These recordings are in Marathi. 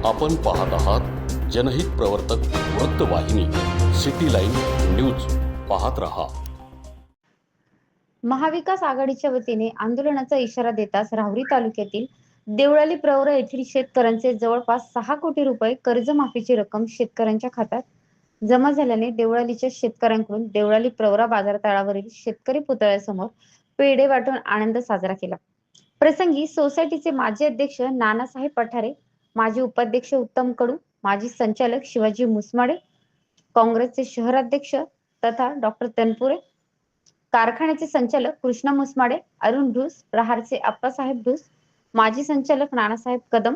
आपण पाहत आहात जनहित प्रवर्तक वृत्तवाहिनी सिटी लाईन न्यूज. पाहत रहा. महाविकास आघाडीच्या वतीने आंदोलनाचा इशारा देताच राहुरी तालुक्यातील देवळाली प्रवरा येथील शेतकऱ्यांचे जवळपास 6 कोटी रुपये कर्जमाफीची रक्कम शेतकऱ्यांच्या खात्यात जमा झाल्याने देवळालीच्या शेतकऱ्यांकडून देवळाली प्रवरा बाजारतळावरील शेतकरी पुतळ्यासमोर पेढे वाटून आनंद साजरा केला. प्रसंगी सोसायटीचे माजी अध्यक्ष नानासाहेब पठारे, माजी उपाध्यक्ष उत्तम कडू, माजी संचालक शिवाजी मुसमाडे, काँग्रेसचे शहराध्यक्ष तथा डॉक्टर तनपुरे, कारखान्याचे संचालक कृष्णा मुसमाडे, अरुण ढूस, प्रहारचे आप्पासाहेब ढूस, माजी संचालक नानासाहेब कदम,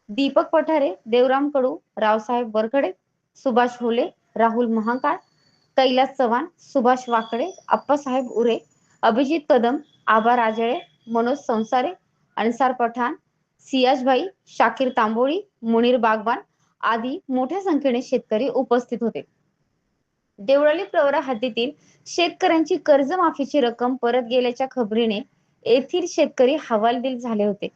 दीपक पठारे, देवराम कडू, रावसाहेब वरखडे, सुभाष होले, राहुल महाकाळ, कैलास चव्हाण, सुभाष वाकडे, आप्पासाहेब उरे, अभिजित कदम, आबा राजळे, मनोज संसारे, अन्सार पठाण, सियाजभाई, शाकीर तांबोळी, मुनीर बागवान आदी मोठ्या संख्येने शेतकरी उपस्थित होते. देवळाली प्रवरा हद्दीतील शेतकऱ्यांची कर्जमाफीची रक्कम परत गेल्याच्या खबरीने येथील शेतकरी हवालदिल झाले होते.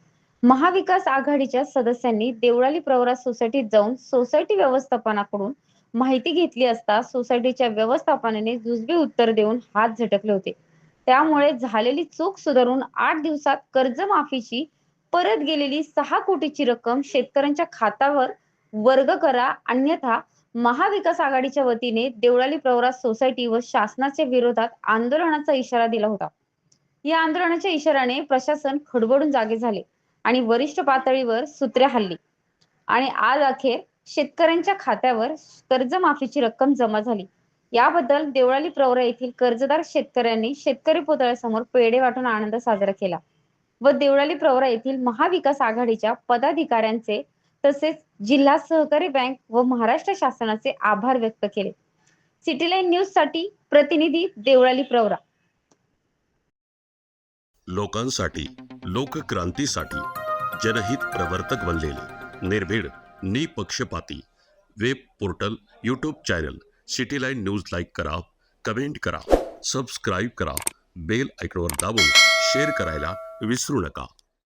महाविकास आघाडीच्या सदस्यांनी देवळाली प्रवरा सोसायटीत जाऊन सोसायटी व्यवस्थापनाकडून माहिती घेतली असता सोसायटीच्या व्यवस्थापनाने जुजबी उत्तर देऊन हात झटकले होते. त्यामुळे झालेली चूक सुधारून 8 दिवसात कर्जमाफीची परत गेलेली 6 कोटीची रक्कम शेतकऱ्यांच्या खात्यावर वर्ग करा, अन्यथा महाविकास आघाडीच्या वतीने देवळाली प्रवरा सोसायटी व शासनाच्या विरोधात आंदोलनाचा इशारा दिला होता. या आंदोलनाच्या इशाऱ्याने प्रशासन खडबडून जागे झाले आणि वरिष्ठ पातळीवर सूत्रे हल्ली आणि आज अखेर शेतकऱ्यांच्या खात्यावर कर्जमाफीची रक्कम जमा झाली. याबद्दल देवळाली प्रवरा येथील कर्जदार शेतकऱ्यांनी शेतकरी पुतळ्यासमोर पेढे वाटून आनंद साजरा केला व देवळाली प्रवरा येथील महाविकास आघाडीच्या पदाधिकाऱ्यांचे तसेच जिल्हा सहकारी बँक व महाराष्ट्र शासनाचे आभार व्यक्त केले. सिटी लाईन न्यूज साठी प्रतिनिधी देवळाली प्रवरा. लोकांसाठी, लोकक्रांतीसाठी जनहित प्रवर्तक बनलेले निर्भीड, निपक्षपाती web portal, YouTube channel city line news like करा, कमेंट करा, सबस्क्राईब करा, बेल आयकॉनवर दाबून शेअर करायला विसरू नका.